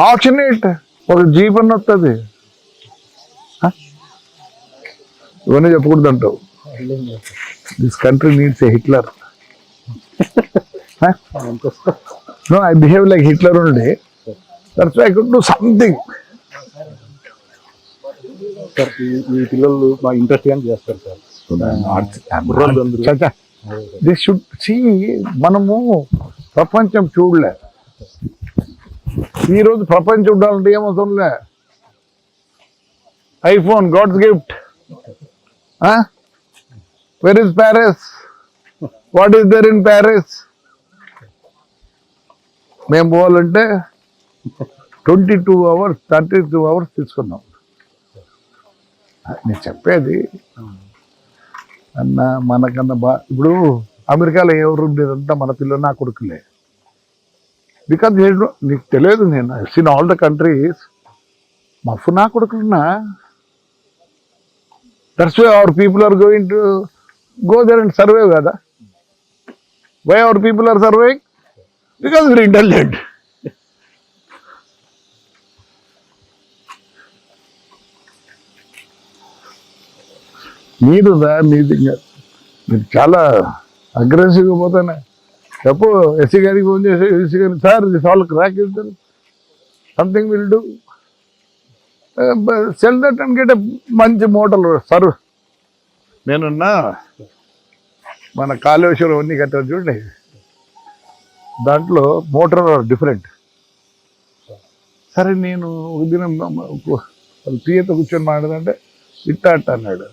ఆప్షనేట్ ఒక జీప్ అని వస్తుంది. ఇవన్నీ చెప్పకూడదు అంటావు. This country needs a Hitler. No, I behave like Hitler only. That's why I could do something. Sir ఈ పిల్లలు మా ఇంట్రెస్ట్ గానే చేస్తారు సార్. This should see, మనము ప్రపంచం చూడలే. ఈరోజు ప్రపంచం చూడాలంటే ఏమవుతుందిలే. IPhone God's gift. Where is Paris? What is there in Paris? మేము పోవాలంటే 22 hours 32 hours తీసుకున్నాం. నేను చెప్పేది అన్న మనకన్నా ఇప్పుడు అమెరికాలో ఎవరు ఉండేదంతా మన పిల్లలు నా కొడుకులే. బికాజ్ నీకు తెలియదు, నేను సీన్ ఆల్ ద కంట్రీస్ మఫ్ నా కొడుకులున్నా. That's why our people are going to go there and survive కదా. Why our people are surviving? Because we are intelligent. మీరు చాలా అగ్రెసివ్గా పోతానే. చెప్పు ఎస్సీ గారికి ఫోన్ చేసి, ఎస్సీ గారికి sir this all crack is there, something will do, sell that and get మంచి మోటార్లు సర్వ్. నేనున్నా మన కాళేశ్వరం అన్నీ కట్టారు చూడండి, దాంట్లో మోటార్ డిఫరెంట్. సరే నేను ఒక దినం పిఏతో కూర్చొని మాట్లాడంటే ఇట్టా అట్ట అన్నాడు.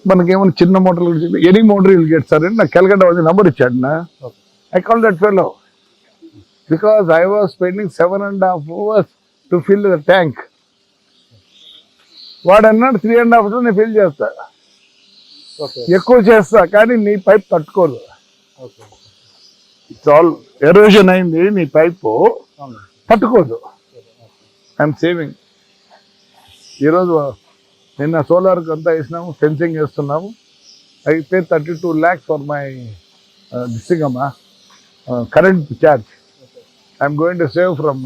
మనకేమైనా చిన్న మోటార్లు any motor will get sir అని నాకు కెలకట్ట వచ్చి నంబర్ ఇచ్చాడు నా. I call that fellow because I was spending 7.5 hours to fill the tank. వాడు అన్నాడు 3.5 hours నేను ఫిల్ చేస్తా, ఎక్కువ చేస్తా, కానీ నీ పైప్ తట్టుకోదు. ఇట్స్ ఆల్ ఎరోజన్ అయింది, నీ పైపు తట్టుకోదు. I'm saving. ఈరోజు నిన్న సోలార్కి అంతా వేసినాము, ఫెన్సింగ్ వేస్తున్నాము. అయితే 32 lakhs ఫర్ మై దిస్సింగ్ అమ్మా current charge. I'm going to save from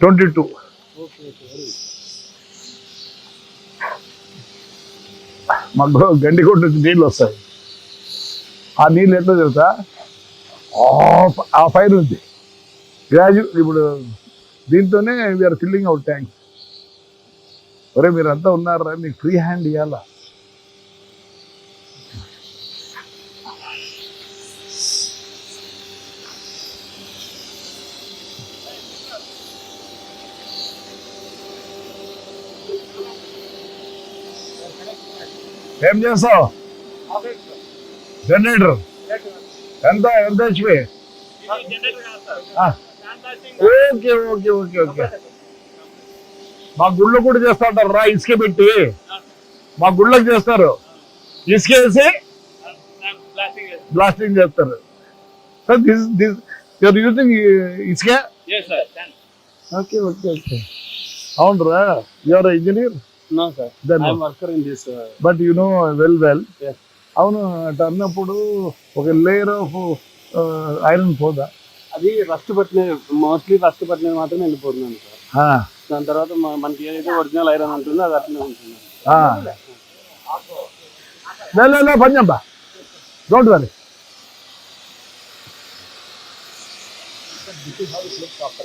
22. మాకు గండికోట నుంచి నీళ్ళు వస్తాయి. ఆ నీళ్ళు ఎట్లా తెలుసా, ఆ ఫైర్ ఉంది ఇప్పుడు దీంతోనే వీఆర్ ఫిల్లింగ్ అవుట్ ట్యాంక్. ఒరే మీరంతా ఉన్నారా, మీకు ఫ్రీ హ్యాండ్ ఇవ్వాలా. ఏం చేస్తావు? జనరేటర్ ఎంత HP? Okay okay okay okay. మా గుళ్ళో కూడా చేస్తా ఉంటారు రా, ఇసుక పెట్టి మా గుళ్ళకి చేస్తారు. ఇసుక వేసి బ్లాస్టింగ్ చేస్తారు. సార్ దిస్ యూఆర్ యూజింగ్ ఇసుక? Okay okay okay. అవును రా, you're engineer? No sir, I am worker in this. But you know well. Yes. అవును అటు అన్నప్పుడు ఒక లేయర్ ఆఫ్ ఐరన్ పోదా? అది రస్ట్ పట్టిన, మోస్ట్లీ రస్ట్ పట్టినది మాత్రమే వెళ్ళిపోతున్నాను సార్. దాని తర్వాత మనకి ఏదైతే ఒరిజినల్ ఐరన్ ఉంటుందో అది అట్లనే ఉంటుంది. పంజంబా don't worry.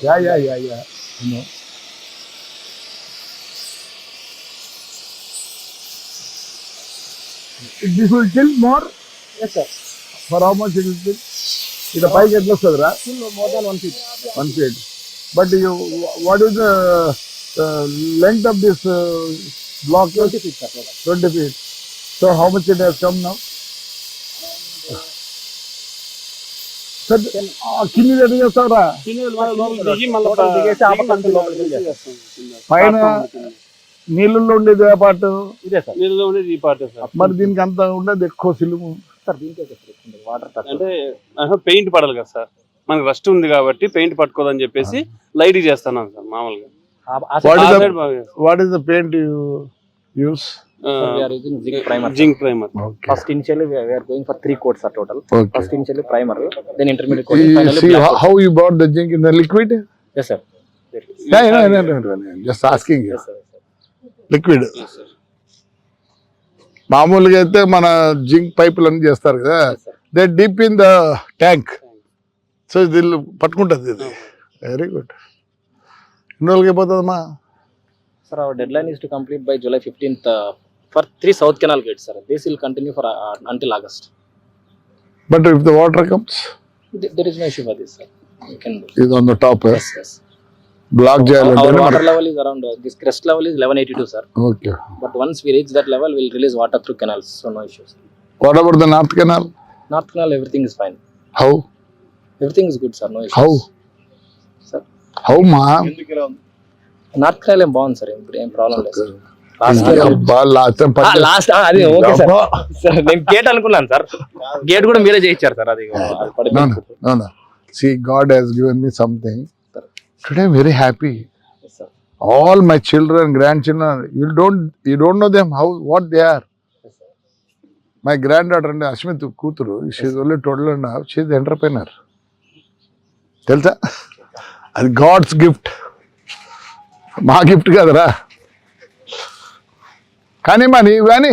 Yeah This will chill more? Yes sir. For how much it will chill? Ita pike etla vastadra? More than 1 feet. 1 feet. But what is the length of this block? 20 feet sir. 20 feet. So how much it has come now? Sir, కింది దగ్గర చేస్తారా? పైన నీళ్ళల్లో ఉండేది ఆ part, ఇదే sir. నీళ్ళలో ఉండేది ఈ పార్ట్ సార్. మరి దీనికి అంత ఉండదు ఎక్కువ సిలుము సార్. దీనికి వాటర్ అంటే పెయింట్ పడాలి కదా సార్, మనకి రస్ట్ ఉంది కాబట్టి పెయింట్ పట్టుకోదని చెప్పేసి లైట్ చేస్తున్నాం సార్ మామూలుగా. What is the paint you use? Sir, we are using zinc primer. Zinc primer. Okay. First initially we are going for 3 coats are total. Okay. First initially primer, then intermediate coating, You finally see black how, coat. how you bought the zinc in the liquid? Yes sir. Yeah, no. Just asking you. Yes sir. Liquid Yes, sir. మామూలుగా అయితే మన zinc పైపులు అన్ని చేస్తారు కదా, they deep in the tank, so ఇది పట్టుకుంటుంది ఇది. Very good. ఎన్ని రోజులకి అయిపోతుందమ్మా? Sir, our deadline is to complete by July 15th for 3 South Canal gates, sir. This will continue for until August. But if the water comes There is no issue for this, sir. You can do. ఇది on the top Yes, yes. Block Our చేయాలంటే water level is around this crest level is 1182, sir. Okay. But once we reach that level, we'll release water through canals, so no issues. What about the north canal? North Canal, everything is fine. How Everything is good, sir. No issues. How Sir, how మా North Canal ఏం బాగుంది sir, ఇప్పుడు ఏం problem లేదు. Last year last అది okay sir. Sir నేను gate అనుకున్నాను sir, gate కూడా మీరే చేయించారు సార్. అది No. See, God has given me something. Today I'm very happy. Sir. All my children, grandchildren, you don't know them, what they are. My granddaughter and Ashmit Kuturu, she's only 12 and a half, she's the entrepreneur. తెలుసా? అది God's gift, మా gift కదరా. కానీ మా నీవు కానీ